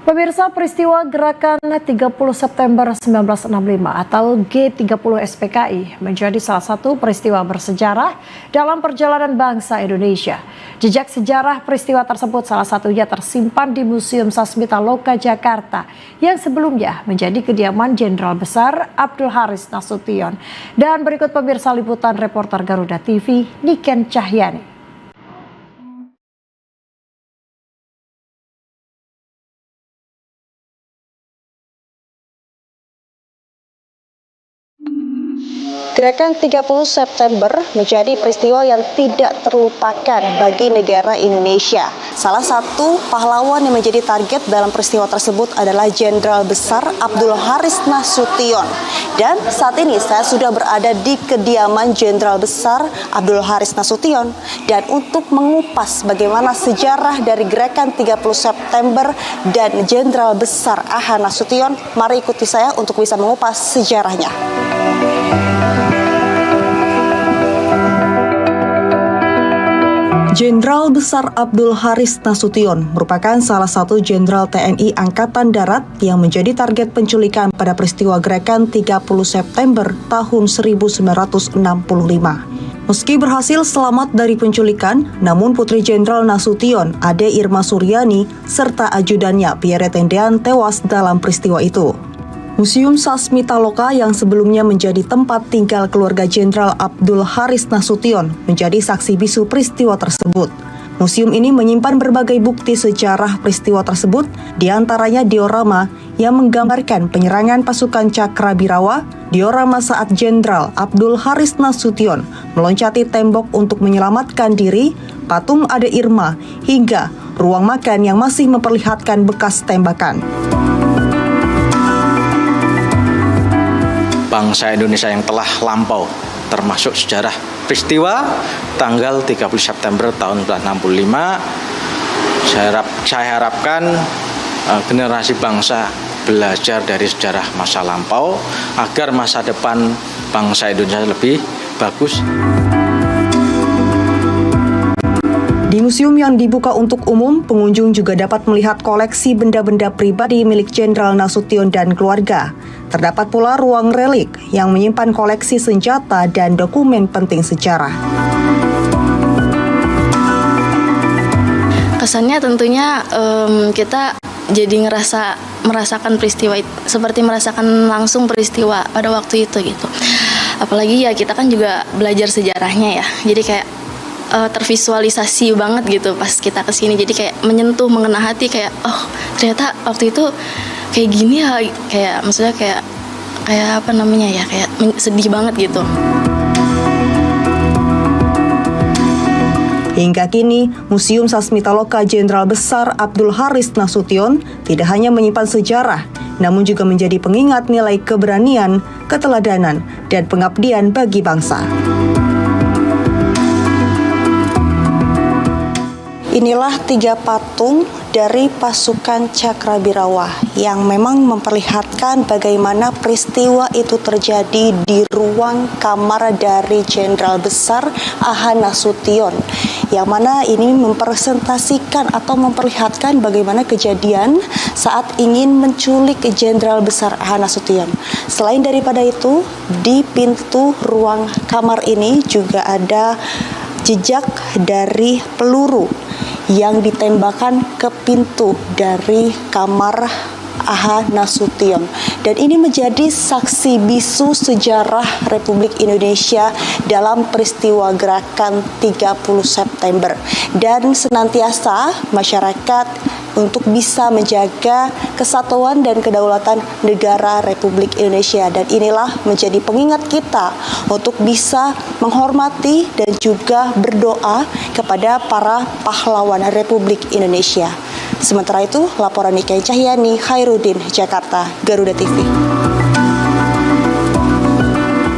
Pemirsa, peristiwa Gerakan 30 September 1965 atau G30 SPKI menjadi salah satu peristiwa bersejarah dalam perjalanan bangsa Indonesia. Jejak sejarah peristiwa tersebut salah satunya tersimpan di Museum Sasmitaloka Jakarta yang sebelumnya menjadi kediaman Jenderal Besar Abdul Haris Nasution. Dan berikut pemirsa liputan reporter Garuda TV Niken Cahyani. Gerakan 30 September menjadi peristiwa yang tidak terlupakan bagi negara Indonesia. Salah satu pahlawan yang menjadi target dalam peristiwa tersebut adalah Jenderal Besar Abdul Haris Nasution. Dan saat ini saya sudah berada di kediaman Jenderal Besar Abdul Haris Nasution. Dan untuk mengupas bagaimana sejarah dari Gerakan 30 September dan Jenderal Besar A.H. Nasution, mari ikuti saya untuk bisa mengupas sejarahnya. Jenderal Besar Abdul Haris Nasution merupakan salah satu jenderal TNI Angkatan Darat yang menjadi target penculikan pada peristiwa Gerakan 30 September tahun 1965. Meski berhasil selamat dari penculikan, namun Putri Jenderal Nasution, Ade Irma Suryani, serta ajudannya Pierre Tendean tewas dalam peristiwa itu. Museum Sasmitaloka yang sebelumnya menjadi tempat tinggal keluarga Jenderal Abdul Haris Nasution menjadi saksi bisu peristiwa tersebut. Museum ini menyimpan berbagai bukti sejarah peristiwa tersebut, diantaranya diorama yang menggambarkan penyerangan pasukan Cakrabirawa, diorama saat Jenderal Abdul Haris Nasution meloncati tembok untuk menyelamatkan diri, patung Ade Irma, hingga ruang makan yang masih memperlihatkan bekas tembakan. Bangsa Indonesia yang telah lampau, termasuk sejarah peristiwa tanggal 30 September tahun 1965. Saya harapkan generasi bangsa belajar dari sejarah masa lampau agar masa depan bangsa Indonesia lebih bagus. Di museum yang dibuka untuk umum, pengunjung juga dapat melihat koleksi benda-benda pribadi milik Jenderal Nasution dan keluarga. Terdapat pula ruang relik yang menyimpan koleksi senjata dan dokumen penting sejarah. Kesannya tentunya kita jadi merasakan peristiwa itu, seperti merasakan langsung peristiwa pada waktu itu gitu. Apalagi ya kita kan juga belajar sejarahnya ya, jadi kayak tervisualisasi banget gitu pas kita kesini, jadi kayak menyentuh, mengena hati, kayak oh ternyata waktu itu kayak gini ya, kayak maksudnya kayak apa namanya ya, kayak sedih banget gitu. Hingga kini, Museum Sasmitaloka Jenderal Besar Abdul Haris Nasution tidak hanya menyimpan sejarah, namun juga menjadi pengingat nilai keberanian, keteladanan, dan pengabdian bagi bangsa. Inilah 3 patung dari pasukan Cakrabirawa yang memang memperlihatkan bagaimana peristiwa itu terjadi di ruang kamar dari Jenderal Besar A.H. Nasution, yang mana ini mempresentasikan atau memperlihatkan bagaimana kejadian saat ingin menculik Jenderal Besar A.H. Nasution. Selain daripada itu, di pintu ruang kamar ini juga ada jejak dari peluru yang ditembakkan ke pintu dari kamar A.H. Nasution. Dan ini menjadi saksi bisu sejarah Republik Indonesia dalam peristiwa Gerakan 30 September. Dan senantiasa masyarakat untuk bisa menjaga kesatuan dan kedaulatan negara Republik Indonesia. Dan inilah menjadi pengingat kita untuk bisa menghormati dan juga berdoa kepada para pahlawan Republik Indonesia. Sementara itu, laporan Niken Cahyani, Khairuddin, Jakarta, Garuda TV.